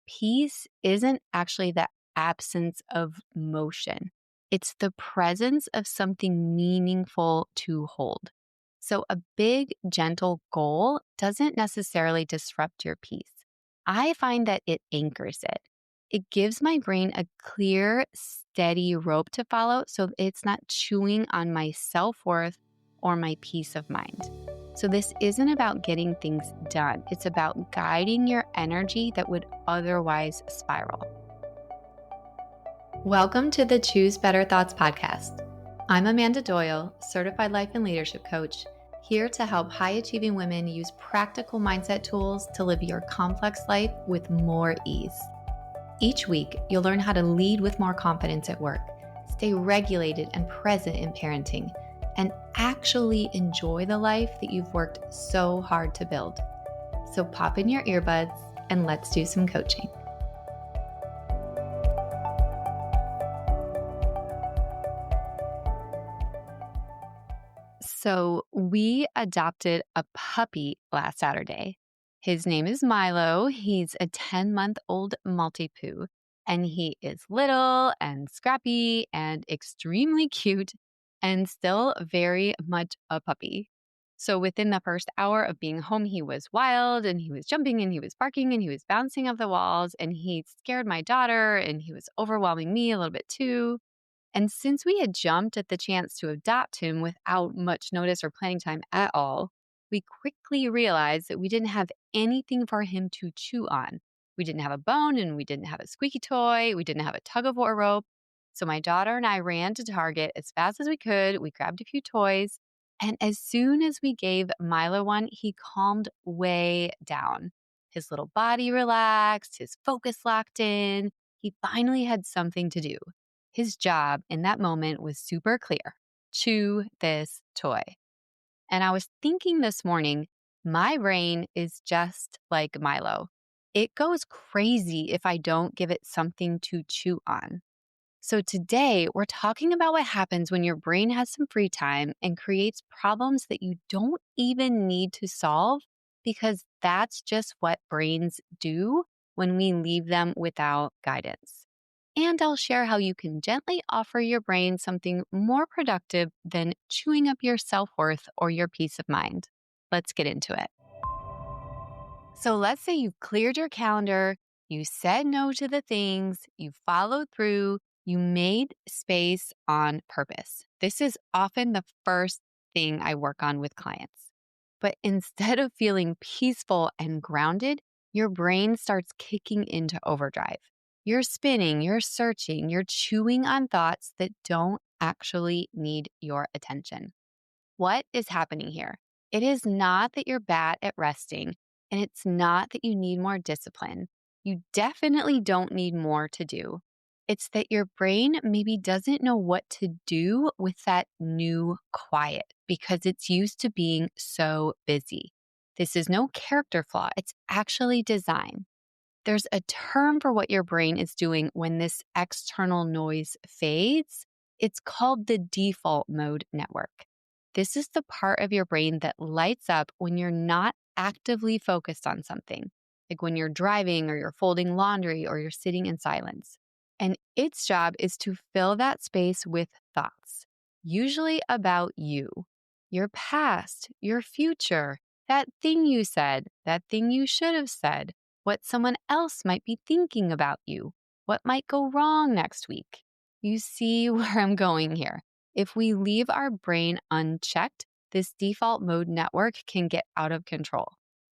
Peace isn't actually the absence of motion. It's the presence of something meaningful to hold. So, a big, gentle goal doesn't necessarily disrupt your peace. I find that it anchors it. It gives my brain a clear, steady rope to follow so it's not chewing on my self worth or my peace of mind. So, this isn't about getting things done, it's about guiding your energy that would otherwise spiral. Welcome to the Choose Better Thoughts podcast. I'm Amanda Doyle, certified life and leadership coach, here to help high achieving women use practical mindset tools to live your complex life with more ease. Each week, you'll learn how to lead with more confidence at work, stay regulated and present in parenting, and actually enjoy the life that you've worked so hard to build. So pop in your earbuds and let's do some coaching. So we adopted a puppy last Saturday. His name is Milo. He's a 10-month-old Maltipoo, and he is little and scrappy and extremely cute and still very much a puppy. So within the first hour of being home, he was wild and he was jumping and he was barking and he was bouncing off the walls and he scared my daughter and he was overwhelming me a little bit too. And since we had jumped at the chance to adopt him without much notice or planning time at all, we quickly realized that we didn't have anything for him to chew on. We didn't have a bone and we didn't have a squeaky toy. We didn't have a tug of war rope. So my daughter and I ran to Target as fast as we could. We grabbed a few toys. And as soon as we gave Milo one, he calmed way down. His little body relaxed, his focus locked in. He finally had something to do. His job in that moment was super clear: chew this toy. And I was thinking this morning, my brain is just like Milo. It goes crazy if I don't give it something to chew on. So today, we're talking about what happens when your brain has some free time and creates problems that you don't even need to solve, because that's just what brains do when we leave them without guidance. And I'll share how you can gently offer your brain something more productive than chewing up your self worth or your peace of mind. Let's get into it. So let's say you've cleared your calendar, you said no to the things, you followed through, you made space on purpose. This is often the first thing I work on with clients. But instead of feeling peaceful and grounded, your brain starts kicking into overdrive. You're spinning, you're searching, you're chewing on thoughts that don't actually need your attention. What is happening here? It is not that you're bad at resting, and it's not that you need more discipline. You definitely don't need more to do. It's that your brain maybe doesn't know what to do with that new quiet because it's used to being so busy. This is no character flaw, it's actually design. There's a term for what your brain is doing when this external noise fades. It's called the default mode network. This is the part of your brain that lights up when you're not actively focused on something, like when you're driving or you're folding laundry or you're sitting in silence. And its job is to fill that space with thoughts, usually about you, your past, your future, that thing you said, that thing you should have said, what someone else might be thinking about you, what might go wrong next week. You see where I'm going here. If we leave our brain unchecked, this default mode network can get out of control.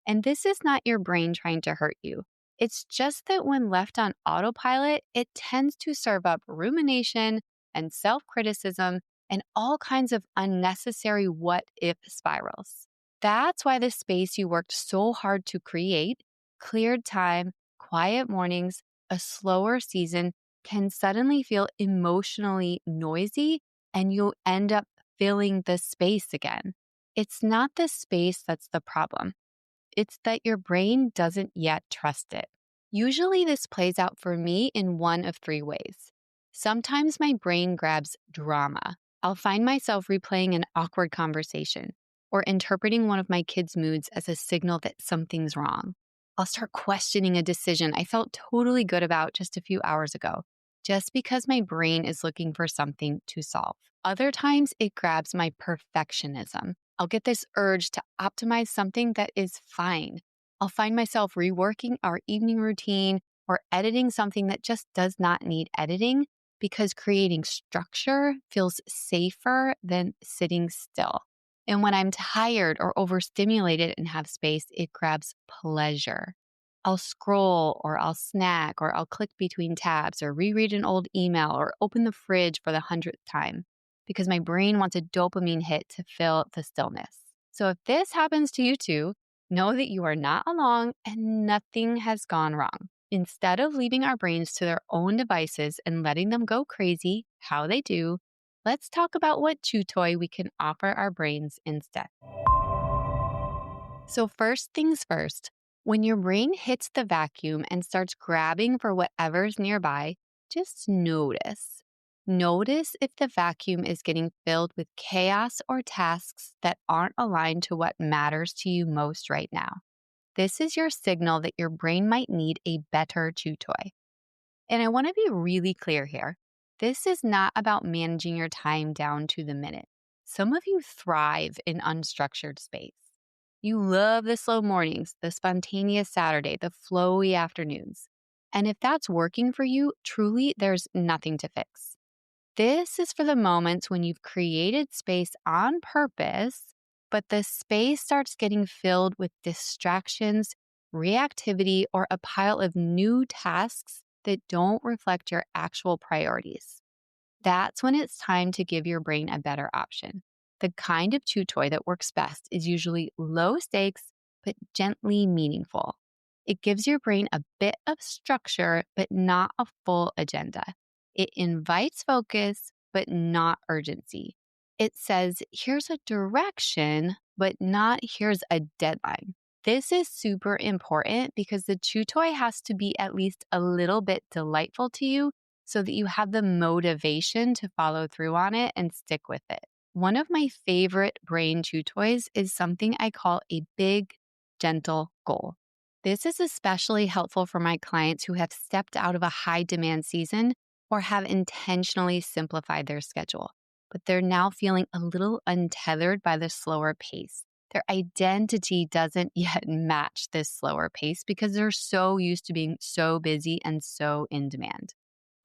And this is not your brain trying to hurt you. It's just that when left on autopilot, it tends to serve up rumination and self-criticism and all kinds of unnecessary what-if spirals. That's why the space you worked so hard to create, cleared time, quiet mornings, a slower season, can suddenly feel emotionally noisy, and you'll end up filling the space again. It's not the space that's the problem. It's that your brain doesn't yet trust it. Usually this plays out for me in one of three ways. Sometimes my brain grabs drama. I'll find myself replaying an awkward conversation or interpreting one of my kids' moods as a signal that something's wrong. I'll start questioning a decision I felt totally good about just a few hours ago, just because my brain is looking for something to solve. Other times, it grabs my perfectionism. I'll get this urge to optimize something that is fine. I'll find myself reworking our evening routine or editing something that just does not need editing because creating structure feels safer than sitting still. And when I'm tired or overstimulated and have space, it grabs pleasure. I'll scroll or I'll snack or I'll click between tabs or reread an old email or open the fridge for the hundredth time because my brain wants a dopamine hit to fill the stillness. So if this happens to you too, know that you are not alone and nothing has gone wrong. Instead of leaving our brains to their own devices and letting them go crazy, how they do, let's talk about what chew toy we can offer our brains instead. So, first things first, when your brain hits the vacuum and starts grabbing for whatever's nearby, just notice. Notice if the vacuum is getting filled with chaos or tasks that aren't aligned to what matters to you most right now. This is your signal that your brain might need a better chew toy. And I want to be really clear here. This is not about managing your time down to the minute. Some of you thrive in unstructured space. You love the slow mornings, the spontaneous Saturday, the flowy afternoons. And if that's working for you, truly, there's nothing to fix. This is for the moments when you've created space on purpose, but the space starts getting filled with distractions, reactivity, or a pile of new tasks that don't reflect your actual priorities. That's when it's time to give your brain a better option. The kind of chew toy that works best is usually low stakes, but gently meaningful. It gives your brain a bit of structure, but not a full agenda. It invites focus, but not urgency. It says, here's a direction, but not here's a deadline. This is super important because the chew toy has to be at least a little bit delightful to you so that you have the motivation to follow through on it and stick with it. One of my favorite brain chew toys is something I call a big, gentle goal. This is especially helpful for my clients who have stepped out of a high demand season or have intentionally simplified their schedule, but they're now feeling a little untethered by the slower pace. Their identity doesn't yet match this slower pace because they're so used to being so busy and so in demand.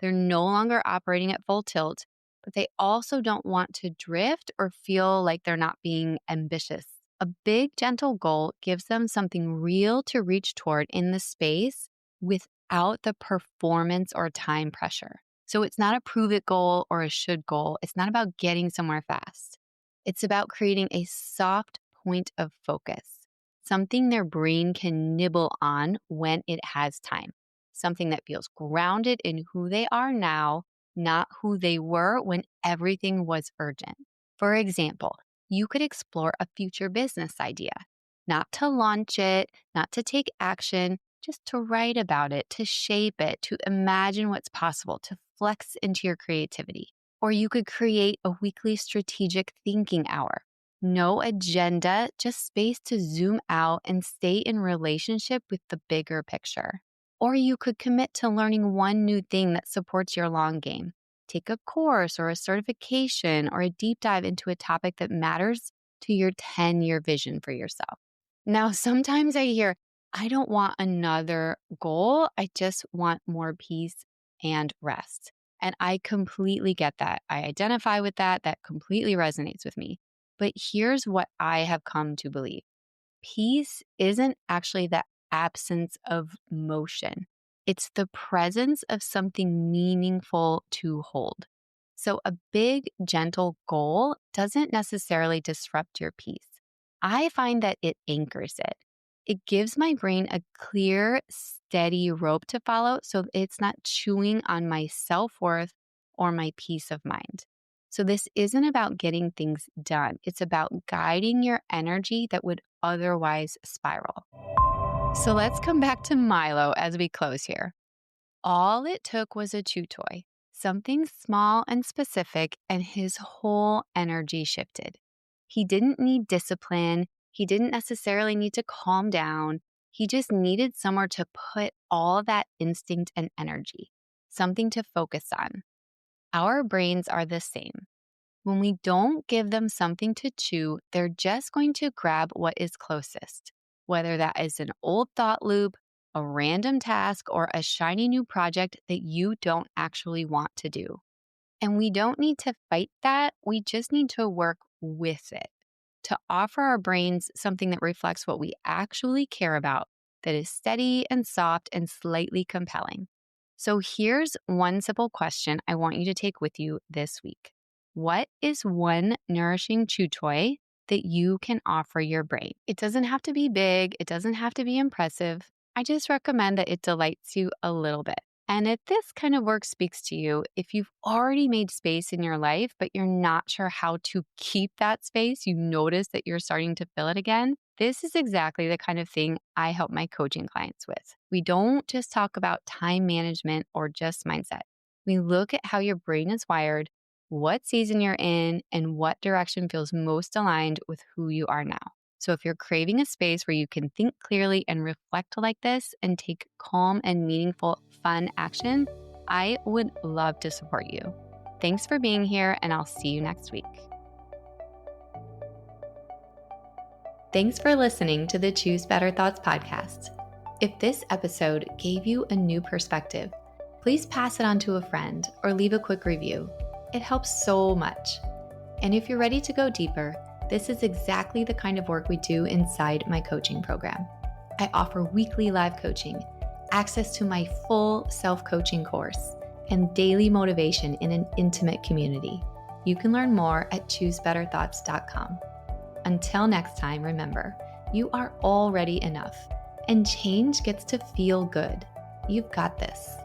They're no longer operating at full tilt, but they also don't want to drift or feel like they're not being ambitious. A big, gentle goal gives them something real to reach toward in the space without the performance or time pressure. So it's not a prove it goal or a should goal. It's not about getting somewhere fast. It's about creating a soft point of focus, something their brain can nibble on when it has time, something that feels grounded in who they are now, not who they were when everything was urgent. For example, you could explore a future business idea, not to launch it, not to take action, just to write about it, to shape it, to imagine what's possible, to flex into your creativity. Or you could create a weekly strategic thinking hour. No agenda, just space to zoom out and stay in relationship with the bigger picture. Or you could commit to learning one new thing that supports your long game. Take a course or a certification or a deep dive into a topic that matters to your 10-year vision for yourself. Now, sometimes I hear, I don't want another goal. I just want more peace and rest. And I completely get that. I identify with that. That completely resonates with me. But here's what I have come to believe. Peace isn't actually the absence of motion. It's the presence of something meaningful to hold. So a big, gentle goal doesn't necessarily disrupt your peace. I find that it anchors it. It gives my brain a clear, steady rope to follow so it's not chewing on my self-worth or my peace of mind. So this isn't about getting things done. It's about guiding your energy that would otherwise spiral. So let's come back to Milo as we close here. All it took was a chew toy, something small and specific, and his whole energy shifted. He didn't need discipline. He didn't necessarily need to calm down. He just needed somewhere to put all that instinct and energy, something to focus on. Our brains are the same. When we don't give them something to chew, they're just going to grab what is closest, whether that is an old thought loop, a random task, or a shiny new project that you don't actually want to do. And we don't need to fight that. We just need to work with it to offer our brains something that reflects what we actually care about, that is steady and soft and slightly compelling. So here's one simple question I want you to take with you this week. What is one nourishing chew toy that you can offer your brain? It doesn't have to be big. It doesn't have to be impressive. I just recommend that it delights you a little bit. And if this kind of work speaks to you, if you've already made space in your life, but you're not sure how to keep that space, you notice that you're starting to fill it again, this is exactly the kind of thing I help my coaching clients with. We don't just talk about time management or just mindset. We look at how your brain is wired, what season you're in, and what direction feels most aligned with who you are now. So if you're craving a space where you can think clearly and reflect like this and take calm and meaningful, fun action, I would love to support you. Thanks for being here, and I'll see you next week. Thanks for listening to the Choose Better Thoughts podcast. If this episode gave you a new perspective, please pass it on to a friend or leave a quick review. It helps so much. And if you're ready to go deeper, this is exactly the kind of work we do inside my coaching program. I offer weekly live coaching, access to my full self-coaching course, and daily motivation in an intimate community. You can learn more at choosebetterthoughts.com. Until next time, remember, you are already enough, and change gets to feel good. You've got this.